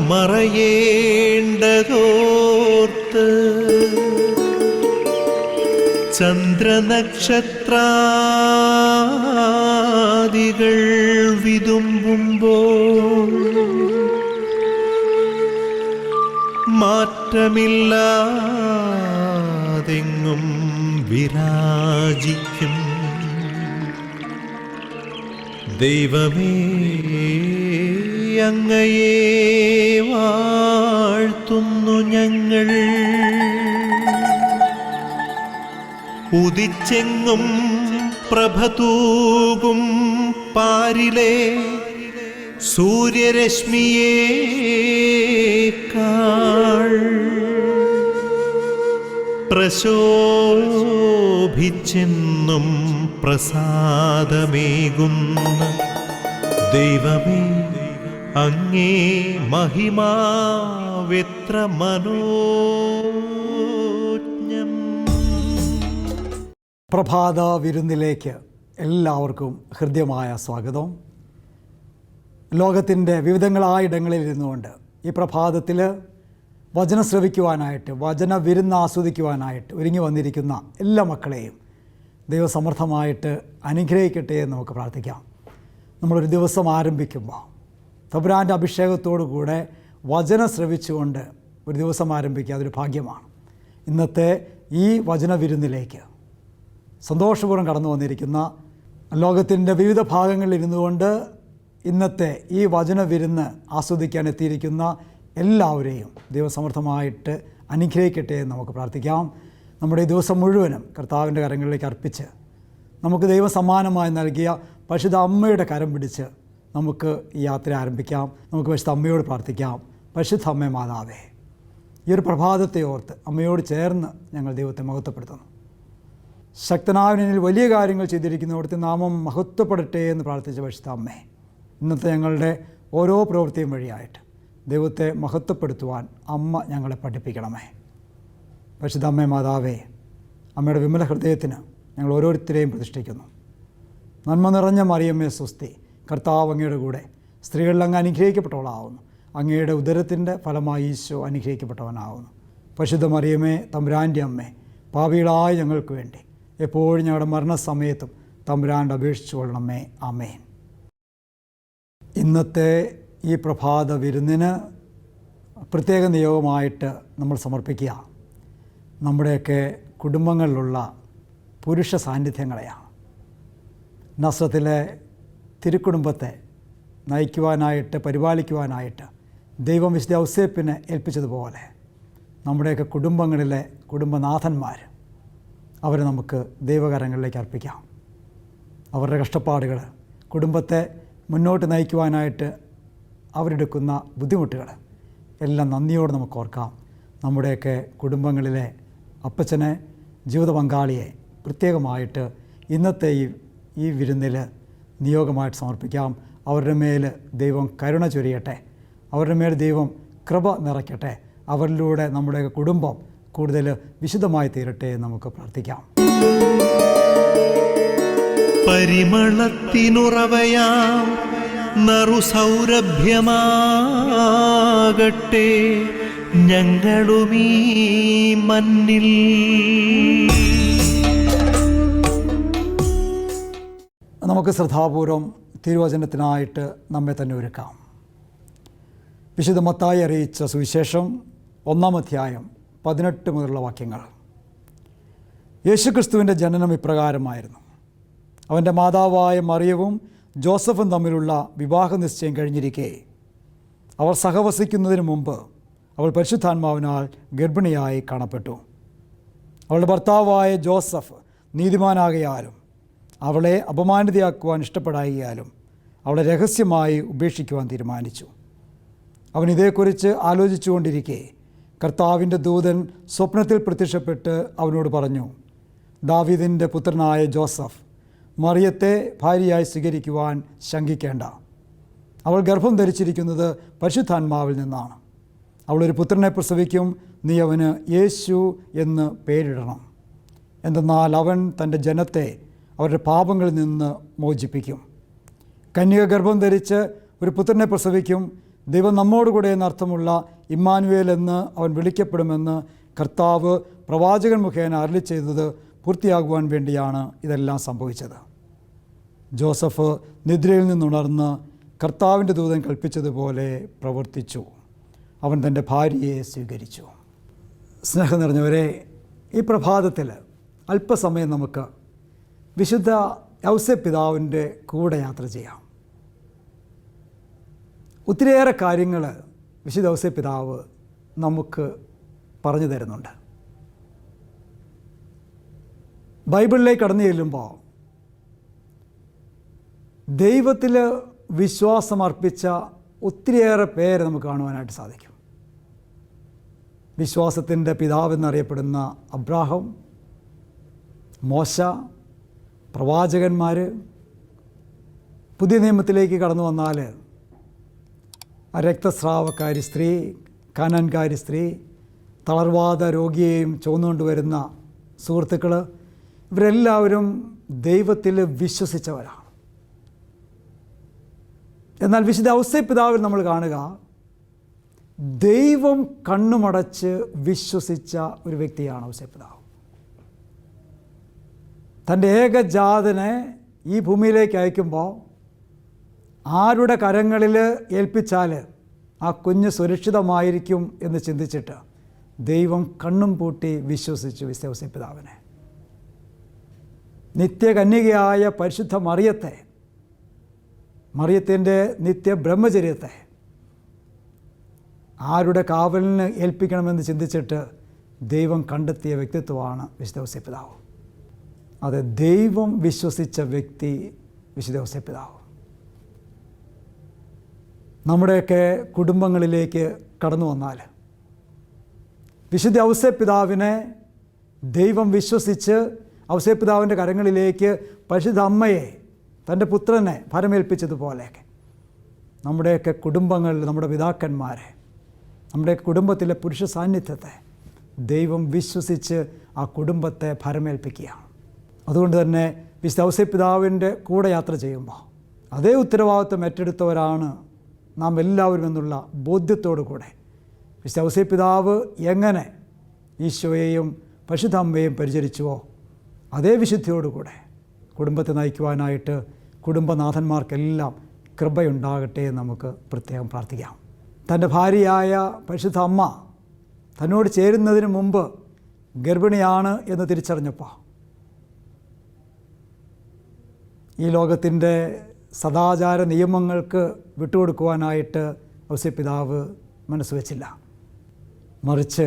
മറയേണ്ടതോർത്ത് ചന്ദ്രനക്ഷത്രാദികൾ വിതുമ്പുമ്പോൾ മാറ്റമില്ലാതെങ്ങും വിരാജിക്കും ദൈവമേ, അങ്ങയെ വാഴ്ത്തുന്നു ഞങ്ങൾ. ഉദിച്ചെങ്ങും പ്രഭതൂകും പാരിലെ സൂര്യരശ്മിയേക്കാൾ പ്രശോഭിച്ചെന്നും പ്രസാദമേകുന്ന ദൈവമേ, അങ്ങേ മഹിമാവെത്ര മനോജ്ഞം. പ്രഭാത വിരുന്നിലേക്ക് എല്ലാവർക്കും ഹൃദ്യമായ സ്വാഗതം. ലോകത്തിൻ്റെ വിവിധങ്ങളായ ഇടങ്ങളിൽ ഇരുന്നുകൊണ്ട് ഈ പ്രഭാതത്തിൽ വചനം ശ്രവിക്കുവാനായിട്ട്, വചന വിരുന്ന് ആസ്വദിക്കുവാനായിട്ട് ഒരുങ്ങി വന്നിരിക്കുന്ന എല്ലാ മക്കളെയും ദൈവസമർത്ഥമായിട്ട് അനുഗ്രഹിക്കട്ടെ എന്ന് നമുക്ക് പ്രാർത്ഥിക്കാം. നമ്മളൊരു ദിവസം ആരംഭിക്കുമ്പോൾ തമ്പുരാൻ്റെ അഭിഷേകത്തോടു കൂടെ വചനം ശ്രവിച്ചുകൊണ്ട് ഒരു ദിവസം ആരംഭിക്കുക, അതൊരു ഭാഗ്യമാണ്. ഇന്നത്തെ ഈ വചന വിരുന്നിലേക്ക് സന്തോഷപൂർവ്വം കടന്നു വന്നിരിക്കുന്ന ലോകത്തിൻ്റെ വിവിധ ഭാഗങ്ങളിൽ ഇരുന്നുകൊണ്ട് ഇന്നത്തെ ഈ വചന വിരുന്ന് ആസ്വദിക്കാൻ എത്തിയിരിക്കുന്ന എല്ലാവരെയും ദൈവസമർത്ഥമായിട്ട് അനുഗ്രഹിക്കട്ടെ എന്ന് നമുക്ക് പ്രാർത്ഥിക്കാം. നമ്മുടെ ഈ ദിവസം മുഴുവനും കർത്താവിൻ്റെ കരങ്ങളിലേക്ക് അർപ്പിച്ച് നമുക്ക് ദൈവം സമ്മാനമായി നൽകിയ പരിശുദ്ധ അമ്മയുടെ കരം പിടിച്ച് നമുക്ക് ഈ യാത്ര ആരംഭിക്കാം. നമുക്ക് പരിശുദ്ധ അമ്മയോട് പ്രാർത്ഥിക്കാം. പരിശുദ്ധ അമ്മേ മാതാവേ, ഈ ഒരു പ്രഭാതത്തെ ഓർത്ത് അമ്മയോട് ചേർന്ന് ഞങ്ങൾ ദൈവത്തെ മഹത്വപ്പെടുത്തുന്നു. ശക്തനായവനിൽ വലിയ കാര്യങ്ങൾ ചെയ്തിരിക്കുന്നവിടുത്തെ നാമം മഹത്വപ്പെടട്ടെ എന്ന് പ്രാർത്ഥിച്ച പരിശുദ്ധ അമ്മേ, ഇന്നത്തെ ഞങ്ങളുടെ ഓരോ പ്രവൃത്തിയും വഴിയായിട്ട് ദൈവത്തെ മഹത്വപ്പെടുത്തുവാൻ അമ്മ ഞങ്ങളെ പഠിപ്പിക്കണമേ. പരിശുദ്ധ അമ്മേ മാതാവേ, അമ്മയുടെ വിമല ഹൃദയത്തിന് ഞങ്ങൾ ഓരോരുത്തരെയും പ്രതിഷ്ഠിക്കുന്നു. നന്മ നിറഞ്ഞ മറിയമ്മേ സ്വസ്തി, കർത്താവ് അങ്ങയുടെ കൂടെ സ്ത്രീകളിൽ അങ്ങ് അനുഗ്രഹിക്കപ്പെട്ടവളാവുന്നു. അങ്ങയുടെ ഉദരത്തിൻ്റെ ഫലമായി ഈശോ അനുഗ്രഹിക്കപ്പെട്ടവനാവുന്നു. പരിശുദ്ധ മറിയമ്മേ തമ്പുരാൻ്റെ അമ്മേ, പാപികളായ ഞങ്ങൾക്ക് വേണ്ടി എപ്പോഴും ഞങ്ങളുടെ മരണസമയത്തും തമ്പുരാൻ്റെ അപേക്ഷിച്ചു കൊള്ളണമേ. ആമേൻ. ഇന്നത്തെ ഈ പ്രഭാത വിരുന്നിന് പ്രത്യേക നിയോഗമായിട്ട് നമ്മൾ സമർപ്പിക്കുക നമ്മുടെയൊക്കെ കുടുംബങ്ങളിലുള്ള പുരുഷ സാന്നിധ്യങ്ങളെയാണ്. നസ്രത്തിലെ തിരുക്കുടുംബത്തെ നയിക്കുവാനായിട്ട്, പരിപാലിക്കുവാനായിട്ട് ദൈവം വിശുദ്ധ ഔസേപ്പിനെ ഏൽപ്പിച്ചതുപോലെ നമ്മുടെയൊക്കെ കുടുംബങ്ങളിലെ കുടുംബനാഥന്മാർ, അവരെ നമുക്ക് ദൈവകരങ്ങളിലേക്ക് അർപ്പിക്കാം. അവരുടെ കഷ്ടപ്പാടുകൾ, കുടുംബത്തെ മുന്നോട്ട് നയിക്കുവാനായിട്ട് അവരെടുക്കുന്ന ബുദ്ധിമുട്ടുകൾ എല്ലാം നന്ദിയോടെ നമുക്ക് ഓർക്കാം. നമ്മുടെയൊക്കെ കുടുംബങ്ങളിലെ അപ്പച്ചനെ, ജീവിത പങ്കാളിയെ പ്രത്യേകമായിട്ട് ഇന്നത്തെ ഈ വിരുന്നിൽ നിയോഗമായിട്ട് സമർപ്പിക്കാം. അവരുടെ മേൽ ദൈവം കരുണ ചൊരിയട്ടെ, അവരുടെ മേൽ ദൈവം കൃപ നിറയ്ക്കട്ടെ, അവരിലൂടെ നമ്മുടെയൊക്കെ കുടുംബം കൂടുതൽ വിശുദ്ധമായി തീരട്ടെ എന്ന് നമുക്ക് പ്രാർത്ഥിക്കാം. പരിമളത്തിനുറവയാം നറുസൗരഭ്യമാകട്ടെ ഞങ്ങളുമീ മണ്ണിൽ. നമുക്ക് ശ്രദ്ധാപൂർവം തിരുവചനത്തിനായിട്ട് നമ്മെ തന്നെ ഒരുക്കാം. വിശുദ്ധ മത്തായി അറിയിച്ച സുവിശേഷം 1-ാം അധ്യായം 18 മുതലുള്ള വാക്യങ്ങൾ. യേശുക്രിസ്തുവിൻ്റെ ജനനം ഇപ്രകാരമായിരുന്നു. അവൻ്റെ മാതാവായ മറിയവും ജോസഫും തമ്മിലുള്ള വിവാഹ നിശ്ചയം കഴിഞ്ഞിരിക്കെ അവർ സഹവസിക്കുന്നതിന് മുമ്പ് അവൾ പരിശുദ്ധാത്മാവിനാൽ ഗർഭിണിയായി കാണപ്പെട്ടു. അവളുടെ ഭർത്താവായ ജോസഫ് നീതിമാനാകയാലും അവളെ അപമാനിതയാക്കുവാൻ ഇഷ്ടപ്പെടായാലും അവളെ രഹസ്യമായി ഉപേക്ഷിക്കുവാൻ തീരുമാനിച്ചു. അവൻ ഇതേക്കുറിച്ച് ആലോചിച്ചുകൊണ്ടിരിക്കെ കർത്താവിൻ്റെ ദൂതൻ സ്വപ്നത്തിൽ പ്രത്യക്ഷപ്പെട്ട് അവനോട് പറഞ്ഞു, ദാവീദിൻ്റെ പുത്രനായ ജോസഫ്, മറിയത്തെ ഭാര്യയായി സ്വീകരിക്കുവാൻ ശങ്കിക്കേണ്ട. അവൾ ഗർഭം ധരിച്ചിരിക്കുന്നത് പരിശുദ്ധാത്മാവിൽ നിന്നാണ്. അവളൊരു പുത്രനെ പ്രസവിക്കും, നീ അവന് യേശു എന്ന് പേരിടണം. എന്തെന്നാൽ അവൻ തൻ്റെ ജനത്തെ അവരുടെ പാപങ്ങളിൽ നിന്ന് മോചിപ്പിക്കും. കന്യക ഗർഭം ധരിച്ച് ഒരു പുത്രനെ പ്രസവിക്കും, ദൈവം നമ്മോടുകൂടെ എന്നർത്ഥമുള്ള ഇമ്മാനുവേൽ എന്ന് അവൻ വിളിക്കപ്പെടുമെന്ന് കർത്താവ് പ്രവാചകൻ മുഖേന അരുളി ചെയ്തത് പൂർത്തിയാകുവാൻ വേണ്ടിയാണ് ഇതെല്ലാം സംഭവിച്ചത്. ജോസഫ് നിദ്രയിൽ നിന്നുണർന്ന് കർത്താവിൻ്റെ ദൂതൻ കൽപ്പിച്ചതുപോലെ പ്രവർത്തിച്ചു. അവൻ തൻ്റെ ഭാര്യയെ സ്വീകരിച്ചു. സ്നേഹം നിറഞ്ഞവരെ, ഈ പ്രഭാതത്തിൽ അല്പസമയം നമുക്ക് വിശുദ്ധ യൗസേപ്പ് പിതാവിൻ്റെ കൂടെ യാത്ര ചെയ്യാം. ഒത്തിരിയേറെ കാര്യങ്ങൾ വിശുദ്ധ യൗസേപ്പ് പിതാവ് നമുക്ക് പറഞ്ഞു തരുന്നുണ്ട്. ബൈബിളിലേക്ക് കടന്നു ചെല്ലുമ്പോൾ ദൈവത്തിൽ വിശ്വാസമർപ്പിച്ച ഒത്തിരിയേറെ പേരെ നമുക്ക് കാണുവാനായിട്ട് സാധിക്കും. വിശ്വാസത്തിൻ്റെ പിതാവെന്നറിയപ്പെടുന്ന അബ്രാഹാം, മോശ, പ്രവാചകന്മാർ. പുതിയ നിയമത്തിലേക്ക് കടന്നു വന്നാൽ രക്തസ്രാവക്കാരി സ്ത്രീ, കാനാൻകാരി സ്ത്രീ, തളർവാദ രോഗിയെയും ചുമന്നുകൊണ്ട് വരുന്ന സുഹൃത്തുക്കൾ, ഇവരെല്ലാവരും ദൈവത്തിൽ വിശ്വസിച്ചവരാണ്. എന്നാൽ വിശുദ്ധ ഔസേപ്പ് പിതാവിൽ നമ്മൾ കാണുക, ദൈവം കണ്ണുമടച്ച് വിശ്വസിച്ച ഒരു വ്യക്തിയാണ് ഔസേപ്പ് പിതാവ്. തൻ്റെ ഏകജാതനെ ഈ ഭൂമിയിലേക്ക് അയക്കുമ്പോൾ ആരുടെ കരങ്ങളിൽ ഏൽപ്പിച്ചാൽ ആ കുഞ്ഞ് സുരക്ഷിതമായിരിക്കും എന്ന് ചിന്തിച്ചിട്ട് ദൈവം കണ്ണും പൂട്ടി വിശ്വസിച്ചു വിശുദ്ധ ഔസേപ്പ് പിതാവിനെ. നിത്യകന്യകയായ പരിശുദ്ധ മറിയത്തിൻ്റെ നിത്യ ബ്രഹ്മചര്യത്തെ ആരുടെ കാവലിന് ഏൽപ്പിക്കണമെന്ന് ചിന്തിച്ചിട്ട് ദൈവം കണ്ടെത്തിയ വ്യക്തിത്വമാണ് വിശുദ്ധ ഔസേപ്പ് പിതാവ്. അത് ദൈവം വിശ്വസിച്ച വ്യക്തി വിശുദ്ധ ഔസേപ്പ് പിതാവ്. നമ്മുടെയൊക്കെ കുടുംബങ്ങളിലേക്ക് കടന്നു വന്നാൽ വിശുദ്ധ ഔസേപ്പ് പിതാവിനെ ദൈവം വിശ്വസിച്ച് ഔസേപ്പ് പിതാവിൻ്റെ കരങ്ങളിലേക്ക് പരിശുദ്ധ അമ്മയെ, തൻ്റെ പുത്രനെ ഭരമേൽപ്പിച്ചതുപോലെയൊക്കെ നമ്മുടെയൊക്കെ കുടുംബങ്ങളിൽ നമ്മുടെ പിതാക്കന്മാരെ, നമ്മുടെ കുടുംബത്തിലെ പുരുഷ സാന്നിധ്യത്തെ ദൈവം വിശ്വസിച്ച് ആ കുടുംബത്തെ ഭരമേൽപ്പിക്കുകയാണ്. അതുകൊണ്ട് തന്നെ വിശുദ്ധ ഔസേപ്പ് പിതാവിൻ്റെ കൂടെ യാത്ര ചെയ്യുമ്പോൾ അതേ ഉത്തരവാദിത്വം ഏറ്റെടുത്തവരാണ് നാം എല്ലാവരും എന്നുള്ള ബോധ്യത്തോടു കൂടെ വിശുദ്ധ ഔസേപ്പ് പിതാവ് എങ്ങനെ ഈശോയെയും പരിശുദ്ധ അമ്മയെയും പരിചരിച്ചുവോ അതേ വിശുദ്ധിയോടുകൂടെ കുടുംബത്തെ നയിക്കുവാനായിട്ട് കുടുംബനാഥന്മാർക്കെല്ലാം കൃപയുണ്ടാകട്ടെ എന്ന് നമുക്ക് പ്രത്യേകം പ്രാർത്ഥിക്കാം. തൻ്റെ ഭാര്യയായ പരിശുദ്ധ അമ്മ തന്നോട് ചേരുന്നതിന് മുമ്പ് ഗർഭിണിയാണ് എന്ന് തിരിച്ചറിഞ്ഞപ്പോൾ ഈ ലോകത്തിൻ്റെ സദാചാര നിയമങ്ങൾക്ക് വിട്ടുകൊടുക്കുവാനായിട്ട് ഔസേപ്പ് പിതാവ് മനസ്സ് വച്ചില്ല. മറിച്ച്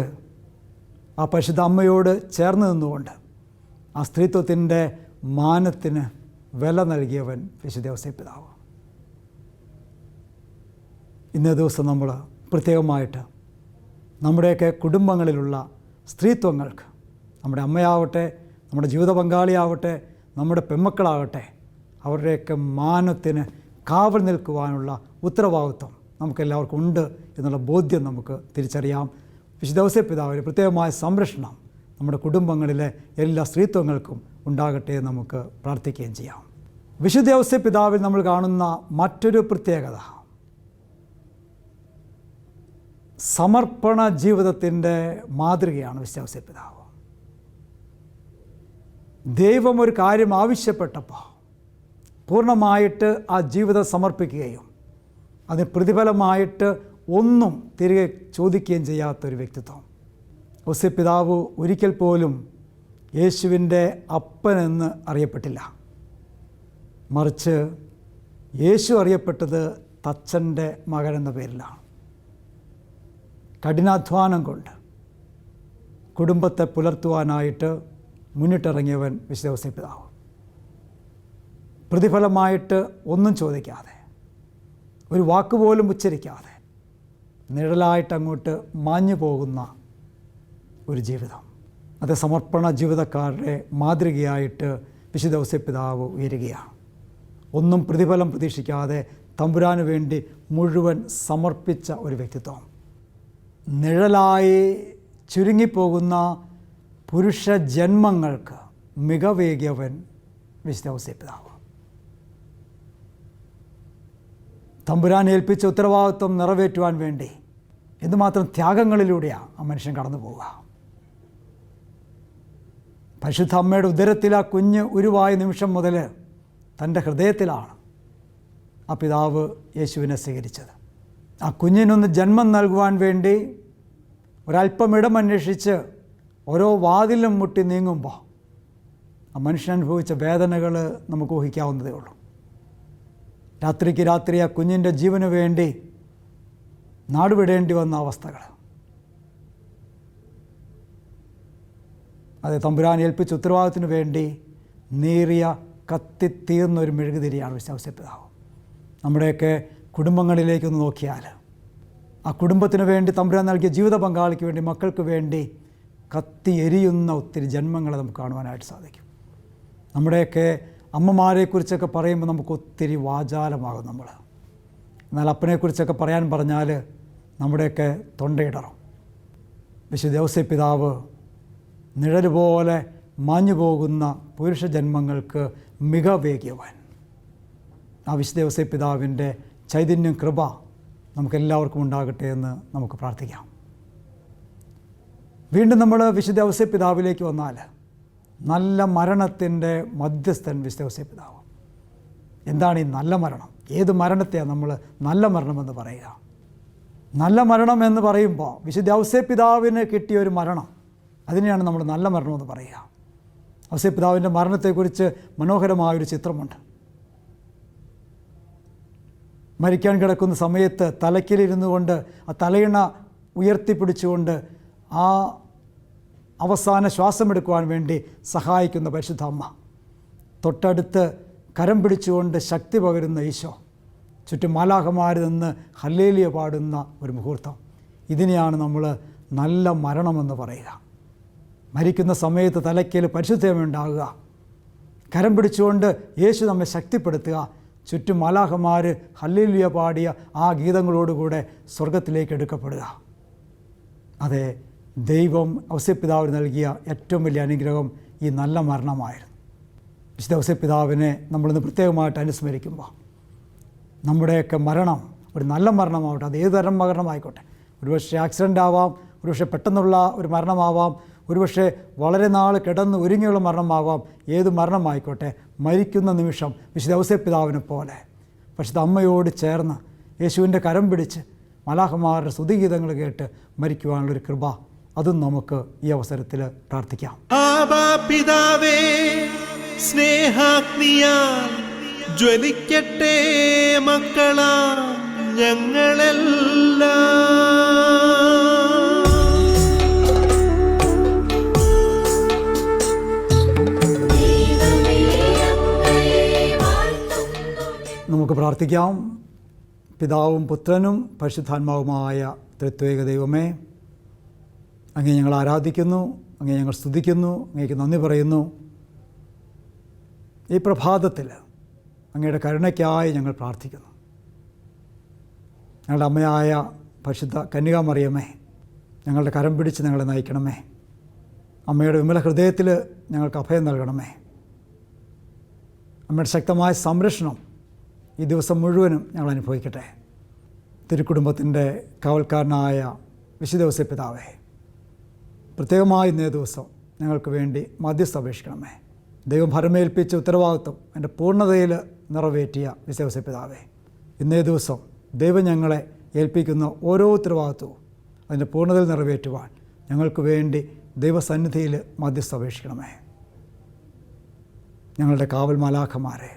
ആ പരിശുദ്ധ അമ്മയോട് ചേർന്ന് നിന്നുകൊണ്ട് ആ സ്ത്രീത്വത്തിൻ്റെ മാനത്തിന് വില നൽകിയവൻ വിശുദ്ധ ഔസേപ്പ് പിതാവ്. ഇന്നേ ദിവസം നമ്മൾ പ്രത്യേകമായിട്ട് നമ്മുടെയൊക്കെ കുടുംബങ്ങളിലുള്ള സ്ത്രീത്വങ്ങൾക്ക്, നമ്മുടെ അമ്മയാവട്ടെ, നമ്മുടെ ജീവിത പങ്കാളിയാവട്ടെ, നമ്മുടെ പെൺമക്കളാവട്ടെ, അവരുടെയൊക്കെ മാനത്തിന് കാവൽ നിൽക്കുവാനുള്ള ഉത്തരവാദിത്വം നമുക്കെല്ലാവർക്കും ഉണ്ട് എന്നുള്ള ബോധ്യം നമുക്ക് തിരിച്ചറിയാം. വിശുദ്ധ ഔസേപ്പ് പിതാവിൻ്റെ പ്രത്യേകമായ സംരക്ഷണം നമ്മുടെ കുടുംബങ്ങളിലെ എല്ലാ സ്ത്രീത്വങ്ങൾക്കും ഉണ്ടാകട്ടെ എന്ന് നമുക്ക് പ്രാർത്ഥിക്കുകയും ചെയ്യാം. വിശുദ്ധ ഔസേപ്പ് പിതാവിൽ നമ്മൾ കാണുന്ന മറ്റൊരു പ്രത്യേകത സമർപ്പണ ജീവിതത്തിൻ്റെ മാതൃകയാണ്. വിശുദ്ധ ഔസേപ്പ് പിതാവ് ദൈവം ഒരു കാര്യം ആവശ്യപ്പെട്ടപ്പോൾ പൂർണ്ണമായിട്ട് ആ ജീവിതം സമർപ്പിക്കുകയും അതിന് പ്രതിഫലമായിട്ട് ഒന്നും തിരികെ ചോദിക്കുകയും ചെയ്യാത്തൊരു വ്യക്തിത്വം. ഔസേപ്പ് പിതാവ് ഒരിക്കൽ പോലും യേശുവിൻ്റെ അപ്പനെന്ന് അറിയപ്പെട്ടില്ല. മറിച്ച് യേശു അറിയപ്പെട്ടത് തച്ചൻ്റെ മകൻ എന്ന പേരിലാണ്. കഠിനാധ്വാനം കൊണ്ട് കുടുംബത്തെ പുലർത്തുവാനായിട്ട് മുന്നിട്ടിറങ്ങിയവൻ വിശുദ്ധ ഔസേപ്പ് പിതാവ്. പ്രതിഫലമായിട്ട് ഒന്നും ചോദിക്കാതെ, ഒരു വാക്കുപോലും ഉച്ചരിക്കാതെ നിഴലായിട്ട് അങ്ങോട്ട് മാഞ്ഞു പോകുന്ന ഒരു ജീവിതം. അത് സമർപ്പണ ജീവിതക്കാരുടെ മാതൃകയായിട്ട് വിശുദ്ധ ഔസേപ്പ് പിതാവ് ഉയരുകയാണ്. ഒന്നും പ്രതിഫലം പ്രതീക്ഷിക്കാതെ തമ്പുരാന് വേണ്ടി മുഴുവൻ സമർപ്പിച്ച ഒരു വ്യക്തിത്വം. നിഴലായി ചുരുങ്ങിപ്പോകുന്ന പുരുഷ ജന്മങ്ങൾക്ക് മികവേകിയവൻ വിശുദ്ധ ഔസേപ്പ് പിതാവ്. തമ്പുരാൻ ഏൽപ്പിച്ച ഉത്തരവാദിത്വം നിറവേറ്റുവാൻ വേണ്ടി എന്തുമാത്രം ത്യാഗങ്ങളിലൂടെയാണ് ആ മനുഷ്യൻ കടന്നു പോവുക. പരിശുദ്ധ അമ്മയുടെ ഉദരത്തിൽ ആ കുഞ്ഞ് ഉരുവായ നിമിഷം മുതൽ തൻ്റെ ഹൃദയത്തിലാണ് ആ പിതാവ് യേശുവിനെ സ്വീകരിച്ചത്. ആ കുഞ്ഞിനൊന്ന് ജന്മം നൽകുവാൻ വേണ്ടി ഒരല്പം ഇടമന്വേഷിച്ച് ഓരോ വാതിലും മുട്ടി നീങ്ങുമ്പോൾ ആ മനുഷ്യൻ അനുഭവിച്ച വേദനകൾ നമുക്ക് ഊഹിക്കാവുന്നതേ ഉള്ളൂ. രാത്രിക്ക് രാത്രി ആ കുഞ്ഞിൻ്റെ ജീവന് വേണ്ടി നാടുവിടേണ്ടി വന്ന അവസ്ഥകൾ. അത് തമ്പുരാൻ ഏൽപ്പിച്ച ഉത്തരവാദിത്തത്തിന് വേണ്ടി നേറിയ കത്തിത്തീർന്നൊരു മെഴുകുതിരിയാണ് വിശ്വാസ പിതാവ്. നമ്മുടെയൊക്കെ കുടുംബങ്ങളിലേക്കൊന്ന് നോക്കിയാൽ ആ കുടുംബത്തിന് വേണ്ടി തമ്പുരാൻ നൽകിയ ജീവിത പങ്കാളിക്ക് വേണ്ടി, മക്കൾക്ക് വേണ്ടി കത്തി എരിയുന്ന ഒത്തിരി ജന്മങ്ങളെ നമുക്ക് കാണുവാനായിട്ട് സാധിക്കും. നമ്മുടെയൊക്കെ അമ്മമാരെക്കുറിച്ചൊക്കെ പറയുമ്പോൾ നമുക്ക് ഒത്തിരി വാചാലമാകും നമ്മൾ. എന്നാൽ അപ്പനെക്കുറിച്ചൊക്കെ പറയാൻ പറഞ്ഞാൽ നമ്മുടെയൊക്കെ തൊണ്ടയിടറും. വിശുദ്ധ ഔസേപ്പ് പിതാവ് നിഴൽ പോലെ മാഞ്ഞു പോകുന്ന പുരുഷ ജന്മങ്ങൾക്ക് മികവേകിയവൻ. ആ വിശുദ്ധ ഔസേപ്പ് പിതാവിൻ്റെ ചൈതന്യം, കൃപ നമുക്കെല്ലാവർക്കും ഉണ്ടാകട്ടെ എന്ന് നമുക്ക് പ്രാർത്ഥിക്കാം. വീണ്ടും നമ്മൾ വിശുദ്ധ ഔസേപ്പ് പിതാവിലേക്ക് വന്നാൽ, നല്ല മരണത്തിൻ്റെ മധ്യസ്ഥൻ വിശുദ്ധ ഔസേപ്പ് പിതാവ്. എന്താണ് ഈ നല്ല മരണം? ഏത് മരണത്തെയാണ് നമ്മൾ നല്ല മരണമെന്ന് പറയുക? നല്ല മരണം എന്ന് പറയുമ്പോൾ വിശുദ്ധ ഔസേപ്പ് പിതാവിന് കിട്ടിയ ഒരു മരണം, അതിനെയാണ് നമ്മൾ നല്ല മരണമെന്ന് പറയുക. ഔസേപ്പ് പിതാവിൻ്റെ മരണത്തെക്കുറിച്ച് മനോഹരമായൊരു ചിത്രമുണ്ട്. മരിക്കാൻ കിടക്കുന്ന സമയത്ത് തലയ്ക്കലിരുന്നു കൊണ്ട് ആ തലയിണ ഉയർത്തിപ്പിടിച്ചുകൊണ്ട് ആ അവസാന ശ്വാസമെടുക്കുവാൻ വേണ്ടി സഹായിക്കുന്ന പരിശുദ്ധ അമ്മ, തൊട്ടടുത്ത് കരം പിടിച്ചുകൊണ്ട് ശക്തി പകരുന്ന ഈശോ, ചുറ്റും മാലാഖമാർ നിന്ന് ഹല്ലേലൂയ പാടുന്ന ഒരു മുഹൂർത്തം. ഇതിനെയാണ് നമ്മൾ നല്ല മരണമെന്ന് പറയുക. മരിക്കുന്ന സമയത്ത് തലയ്ക്കൽ പരിശുദ്ധമുണ്ടാകുക, കരം പിടിച്ചുകൊണ്ട് യേശു നമ്മെ ശക്തിപ്പെടുത്തുക, ചുറ്റും മാലാഖമാർ ഹല്ലേലൂയ പാടിയ ആ ഗീതങ്ങളോടുകൂടെ സ്വർഗത്തിലേക്ക് എടുക്കപ്പെടുക. അതെ, ദൈവം ഔസേപ്പ് പിതാവിന് നൽകിയ ഏറ്റവും വലിയ അനുഗ്രഹം ഈ നല്ല മരണമായിരുന്നു. വിശുദ്ധ ഔസേപ്പ് പിതാവിനെ നമ്മളിന്ന് പ്രത്യേകമായിട്ട് അനുസ്മരിക്കുമ്പോൾ നമ്മുടെയൊക്കെ മരണം ഒരു നല്ല മരണമാവട്ടെ, അത് ഏത് തരം മരണമായിക്കോട്ടെ. ഒരുപക്ഷെ ആക്സിഡൻ്റ് ആവാം, ഒരുപക്ഷെ പെട്ടെന്നുള്ള ഒരു മരണമാവാം, ഒരുപക്ഷെ വളരെ നാൾ കിടന്ന് ഒരുങ്ങിയുള്ള മരണമാവാം. ഏത് മരണമായിക്കോട്ടെ, മരിക്കുന്ന നിമിഷം വിശുദ്ധ ഔസേപ്പ് പിതാവിനെ പോലെ പരിശുദ്ധ അമ്മയോട് ചേർന്ന് യേശുവിൻ്റെ കരം പിടിച്ച് മാലാഖമാരുടെ സ്തുതിഗീതങ്ങൾ കേട്ട് മരിക്കുവാനുള്ളൊരു കൃപ, അതും നമുക്ക് ഈ അവസരത്തിൽ പ്രാർത്ഥിക്കാം. ആബാ പിതാവേ, സ്നേഹാഗ്നിയാൽ ജ്വലിക്കട്ടെ മക്കളാ ഞങ്ങളെല്ലാം. നമുക്ക് പ്രാർത്ഥിക്കാം. പിതാവും പുത്രനും പരിശുദ്ധാത്മാവുമായ ത്രിത്വേക ദൈവമേ, അങ്ങേ ഞങ്ങൾ ആരാധിക്കുന്നു, അങ്ങേ ഞങ്ങൾ സ്തുതിക്കുന്നു, അങ്ങേക്ക് നന്ദി പറയുന്നു. ഈ പ്രഭാതത്തിൽ അങ്ങയുടെ കരുണയ്ക്കായി ഞങ്ങൾ പ്രാർത്ഥിക്കുന്നു. ഞങ്ങളുടെ അമ്മയായ പരിശുദ്ധ കന്യകാമറിയമേ, ഞങ്ങളുടെ കരം പിടിച്ച് ഞങ്ങളെ നയിക്കണമേ. അമ്മയുടെ വിമല ഹൃദയത്തിൽ ഞങ്ങൾക്ക് അഭയം നൽകണമേ. അമ്മയുടെ ശക്തമായ സംരക്ഷണം ഈ ദിവസം മുഴുവനും ഞങ്ങൾ അനുഭവിക്കട്ടെ. തിരുക്കുടുംബത്തിൻ്റെ കാവൽക്കാരനായ വിശുദ്ധ ഔസേപ്പ് പിതാവേ, പ്രത്യേകമായി ഇന്നേ ദിവസം ഞങ്ങൾക്ക് വേണ്ടി മധ്യസ്ഥ അപേക്ഷിക്കണമേ. ദൈവം ഭരമേൽപ്പിച്ച ഉത്തരവാദിത്വം എൻ്റെ പൂർണ്ണതയിൽ നിറവേറ്റിയ വിശുദ്ധ ഔസേപ്പ് പിതാവേ, ഇന്നേ ദിവസം ദൈവം ഞങ്ങളെ ഏൽപ്പിക്കുന്ന ഓരോ ഉത്തരവാദിത്വവും അതിൻ്റെ പൂർണ്ണതയിൽ നിറവേറ്റുവാൻ ഞങ്ങൾക്ക് വേണ്ടി ദൈവസന്നിധിയിൽ മധ്യസ്ഥ അപേക്ഷിക്കണമേ. ഞങ്ങളുടെ കാവൽ മാലാഖമാരെ,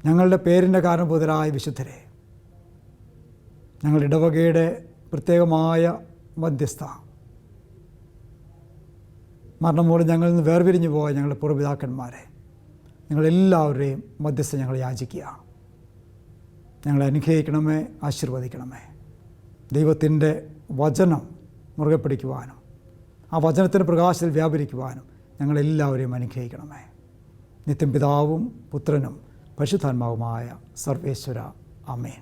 ഞങ്ങളുടെ പേരിൻ്റെ കാരണഭൂതരായ വിശുദ്ധരെ, ഞങ്ങളുടെ ഇടവകയുടെ പ്രത്യേകമായ മധ്യസ്ഥ, മരണം മൂലം ഞങ്ങളിൽ നിന്ന് വേർപിരിഞ്ഞു പോയ ഞങ്ങളുടെ പൂർവ്വപിതാക്കന്മാരെ, ഞങ്ങളെല്ലാവരുടെയും മധ്യസ്ഥ ഞങ്ങൾ യാചിക്കുകയാണ്. ഞങ്ങളെ അനുഗ്രഹിക്കണമേ, ആശീർവദിക്കണമേ. ദൈവത്തിൻ്റെ വചനം മുറുകെ പിടിക്കുവാനും ആ വചനത്തിൻ്റെ പ്രകാശത്തിൽ വ്യാപരിക്കുവാനും ഞങ്ങളെല്ലാവരെയും അനുഗ്രഹിക്കണമേ. നിത്യം പിതാവും പുത്രനും പരിശുദ്ധാത്മാവുമായ സർവേശ്വര, ആമേൻ.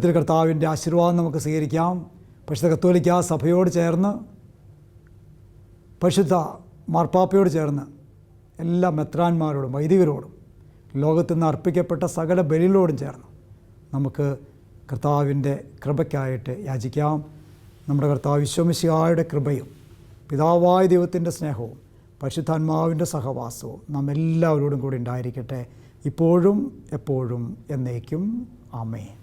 നിയോഗത്തിൽ കർത്താവിൻ്റെ ആശീർവാദം നമുക്ക് സ്വീകരിക്കാം. പരിശുദ്ധ കത്തോലിക്ക സഭയോട് ചേർന്ന്, പരിശുദ്ധ മാർപ്പാപ്പയോട് ചേർന്ന്, എല്ലാ മെത്രാന്മാരോടും വൈദികരോടും ലോകത്തു നിന്ന് അർപ്പിക്കപ്പെട്ട സകല ബലികളോടും ചേർന്ന് നമുക്ക് കർത്താവിൻ്റെ കൃപയ്ക്കായിട്ട് യാചിക്കാം. നമ്മുടെ കർത്താവ് ഈശോമിശിഹായുടെ കൃപയും പിതാവായ ദൈവത്തിൻ്റെ സ്നേഹവും പരിശുദ്ധാത്മാവിൻ്റെ സഹവാസവും നാം എല്ലാവരോടും കൂടി ഉണ്ടായിരിക്കട്ടെ, ഇപ്പോഴും എപ്പോഴും എന്നേക്കും. ആമേൻ.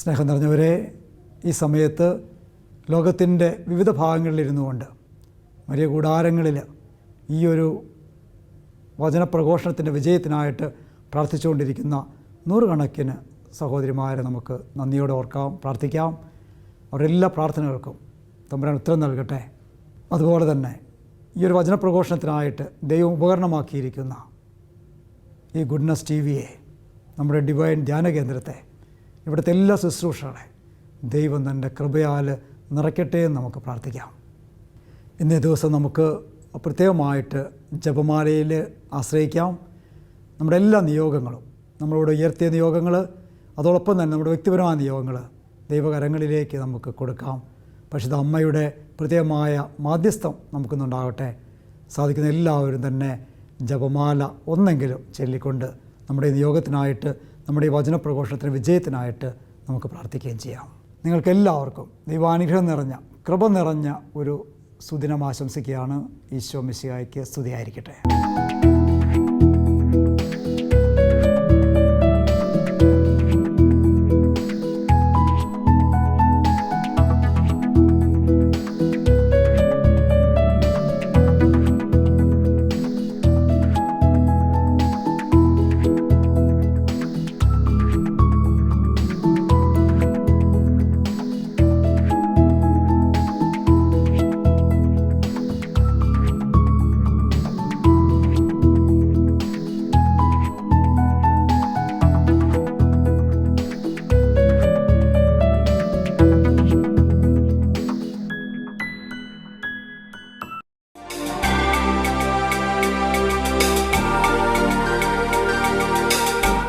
സ്നേഹം നിറഞ്ഞവരെ, ഈ സമയത്ത് ലോകത്തിൻ്റെ വിവിധ ഭാഗങ്ങളിലിരുന്നു കൊണ്ട് വലിയ കൂടാരങ്ങളിൽ ഈ ഒരു വചനപ്രഘോഷണത്തിൻ്റെ വിജയത്തിനായിട്ട് പ്രാർത്ഥിച്ചുകൊണ്ടിരിക്കുന്ന നൂറുകണക്കിന് സഹോദരിമാരെ നമുക്ക് നന്ദിയോടെ ഓർക്കാം, പ്രാർത്ഥിക്കാം. അവരെല്ലാ പ്രാർത്ഥനകൾക്കും തമ്പുരാൻ ഉത്തരം നൽകട്ടെ. അതുപോലെ തന്നെ ഈ ഒരു വചനപ്രഘോഷണത്തിനായിട്ട് ദൈവം ഉപകരണമാക്കിയിരിക്കുന്ന ഈ ഗുഡ്നസ് TV-യെ, നമ്മുടെ ഡിവൈൻ ധ്യാന കേന്ദ്രത്തെ, ഇവിടുത്തെ എല്ലാ ശുശ്രൂഷകളെ ദൈവം തൻ്റെ കൃപയാൽ നിറയ്ക്കട്ടെ എന്ന് നമുക്ക് പ്രാർത്ഥിക്കാം. ഇന്നേ ദിവസം നമുക്ക് പ്രത്യേകമായിട്ട് ജപമാലയിൽ ആശ്രയിക്കാം. നമ്മുടെ എല്ലാ നിയോഗങ്ങളും, നമ്മളോട് ഉയർത്തിയ നിയോഗങ്ങൾ, അതോടൊപ്പം തന്നെ നമ്മുടെ വ്യക്തിപരമായ നിയോഗങ്ങൾ ദൈവകരങ്ങളിലേക്ക് നമുക്ക് കൊടുക്കാം. പരിശുദ്ധ അമ്മയുടെ പ്രത്യേകമായ മാധ്യസ്ഥം നമുക്കൊന്നുണ്ടാകട്ടെ. സാധിക്കുന്ന എല്ലാവരും തന്നെ ജപമാല ഒന്നെങ്കിലും ചൊല്ലിക്കൊണ്ട് നമ്മുടെ ഈ നിയോഗത്തിനായിട്ട്, നമ്മുടെ ഈ വചനപ്രഘോഷണത്തിന് വിജയത്തിനായിട്ട് നമുക്ക് പ്രാർത്ഥിക്കുകയും ചെയ്യാം. നിങ്ങൾക്കെല്ലാവർക്കും ദൈവാനുഗ്രഹം നിറഞ്ഞ, കൃപ നിറഞ്ഞ ഒരു സുദിനം ആശംസിക്കുകയാണ്. ഈശോ മിശിഹായ്ക്ക് സ്തുതിയായിരിക്കട്ടെ.